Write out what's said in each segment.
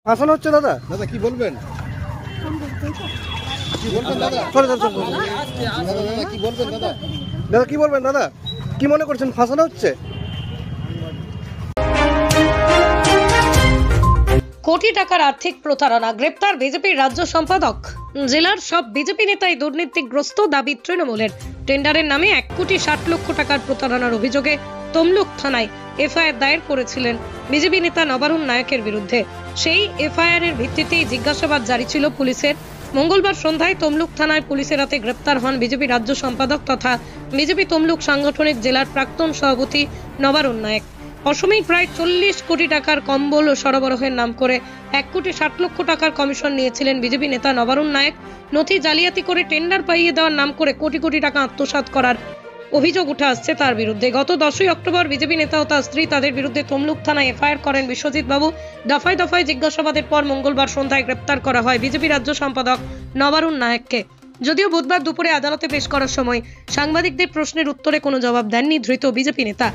ফাঁসানো হচ্ছে দাদা। দাদা কি বলবেন? দাদা কি বলবেন দাদা? কি মনে করছেন ফাঁসানো হচ্ছে? কোটি টাকার আর্থিক প্রতারণা, গ্রেপ্তার বিজেপির রাজ্য সম্পাদক। জেলার সব বিজেপি নেতাই দুর্নীতিগ্রস্ত, দাবি তৃণমূলের। টেন্ডারের নামে 1 কোটি 60 লক্ষ টাকার প্রতারণার অভিযোগে তমলুক থানায় এফআইআর দায়ের করেছিলেন বিজেপি নেতা নবারুণ নায়কের বিরুদ্ধে। সেই এফআইআর এর ভিত্তিতেই জিজ্ঞাসাবাদ জারি ছিল পুলিশের। মঙ্গলবার সন্ধ্যায় তমলুক থানায় পুলিশের হাতে গ্রেপ্তার হন বিজেপি রাজ্য সম্পাদক তথা বিজেপি তমলুক সাংগঠনিক জেলার প্রাক্তন সভাপতি নবারুণ নায়ক। অসময়ে প্রায় 40 কোটি টাকার কম্বল সরবরাহের নাম করে 1 কোটি 60 লক্ষ টাকার কমিশন নিয়েছিলেন বিজেপি নেতা নবারুণ নায়ক। নথি জালিয়াতি করে টেন্ডার পাইয়ে দেওয়ার নাম করে কোটি কোটি টাকা আত্মসাৎ করার অভিযোগ উঠে আসছে তার বিরুদ্ধে। গত 10ই অক্টোবর বিজেপি নেতা ও তার স্ত্রী তাদের বিরুদ্ধে তমলুক থানায় এফআইআর করেন বিশ্বজিৎ বাবু। দফায় দফায় জিজ্ঞাসাবাদের পর মঙ্গলবার সন্ধ্যায় গ্রেপ্তার করা হয় বিজেপি রাজ্য সম্পাদক নবারুণ নায়ককে। যদিও বুধবার দুপুরে আদালতে পেশ করার সময় সাংবাদিকদের প্রশ্নের উত্তরে কোনো জবাব দেননি ধৃত বিজেপি নেতা।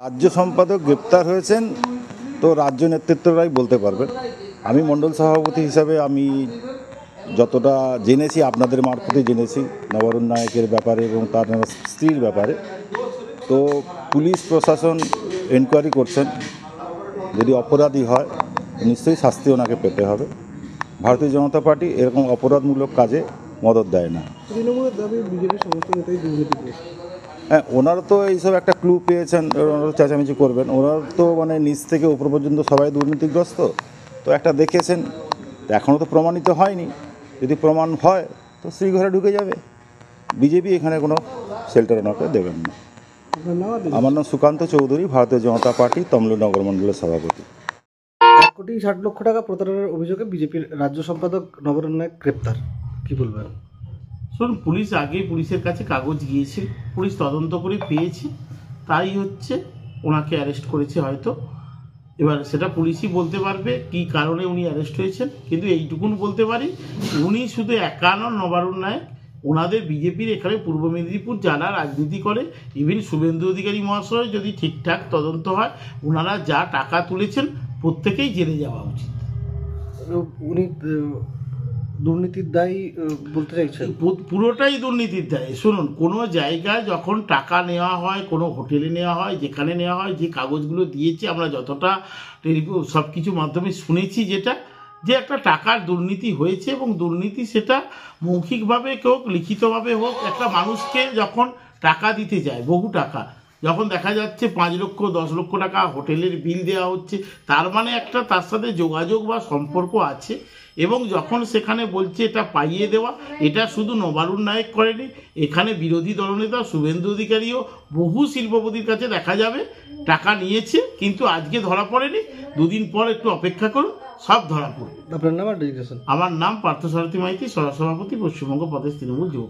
রাজ্য সম্পাদক গ্রেপ্তার হয়েছেন তো রাজ্য নেতৃত্বরাই বলতে পারবেন। আমি মণ্ডল সভাপতি হিসাবে আমি যতটা জেনেছি আপনাদের মারফতে জেনেছি নবারুণ নায়কের ব্যাপারে এবং তার স্ত্রীর ব্যাপারে। তো পুলিশ প্রশাসন এনকোয়ারি করছেন, যদি অপরাধী হয় নিশ্চয়ই শাস্তি ওনাকে পেতে হবে। ভারতীয় জনতা পার্টি এরকম অপরাধমূলক কাজে মদত দেয় না। তৃণমূলের দাবি বিজেপির সমস্ত নেতাই দুর্নীতিগ্রস্ত। হ্যাঁ, ওনারা তো এইসব একটা ক্লু পেয়েছেন, ওনারা চেঁচামেচি করবেন। ওনারা তো মানে নিচ থেকে উপর পর্যন্ত সবাই দুর্নীতিগ্রস্ত। তো একটা দেখেছেন, এখনও তো প্রমাণিত হয়নি। যদি প্রমাণ হয় তো শ্রীঘরে ঢুকে যাবে। বিজেপি এখানে কোনো শেল্টার ওনাকে দেবেন না। আমার নাম সুকান্ত চৌধুরী, ভারতীয় জনতা পার্টি তমলুক নগর মণ্ডলের সভাপতি। 1 কোটি 60 লক্ষ টাকা প্রতারণার অভিযোগে বিজেপির রাজ্য সম্পাদক নবারুণ নায়ক গ্রেপ্তার, কি বলবেন? শুনুন, পুলিশের কাছে কাগজ গিয়েছে, পুলিশ তদন্ত করে পেয়েছে, তাই হচ্ছে ওনাকে অ্যারেস্ট করেছে হয়তো। এবার সেটা পুলিশই বলতে পারবে কি কারণে উনি অ্যারেস্ট হয়েছেন। কিন্তু এইটুকুন বলতে পারি, উনি শুধু একা নন নবারুণ নায়ক, ওনাদের বিজেপির এখানে পূর্ব মেদিনীপুর যারা রাজনীতি করে, ইভেন শুভেন্দু অধিকারী মহাশয় যদি ঠিকঠাক তদন্ত হয়, ওনারা যা টাকা তুলেছেন প্রত্যেকেই জেলে যাওয়া উচিত। উনি দুর্নীতির দায়ী বলতে চাইছেন? পুরোটাই দুর্নীতির দায়। শুনুন, কোনো জায়গায় যখন টাকা নেওয়া হয়, কোনো হোটেলে নেওয়া হয়, যেখানে নেওয়া হয়, যে কাগজগুলো দিয়েছে আমরা যতটা সব কিছু মাধ্যমে শুনেছি, যেটা যে একটা টাকার দুর্নীতি হয়েছে এবং দুর্নীতি সেটা মৌখিকভাবে হোক লিখিতভাবে হোক, একটা মানুষকে যখন টাকা দিতে যায় বহু টাকা, যখন দেখা যাচ্ছে 5 লক্ষ 10 লক্ষ টাকা হোটেলের বিল দেওয়া হচ্ছে, তার মানে একটা তার সাথে যোগাযোগ বা সম্পর্ক আছে। এবং যখন সেখানে বলছে এটা পাইয়ে দেওয়া, এটা শুধু নবারুণ নায়ক করেনি, এখানে বিরোধী দলনেতা শুভেন্দু অধিকারীও বহু শিল্পপতির কাছে দেখা যাবে টাকা নিয়েছে, কিন্তু আজকে ধরা পড়েনি। 2 দিন পর একটু অপেক্ষা করুন, সব ধরা পড়বে। আপনার নাম আর ডেজিগনেশন? আমার নাম পার্থসারথী মাইতি, সহসভাপতি, পশ্চিমবঙ্গ প্রদেশ তৃণমূল যুব।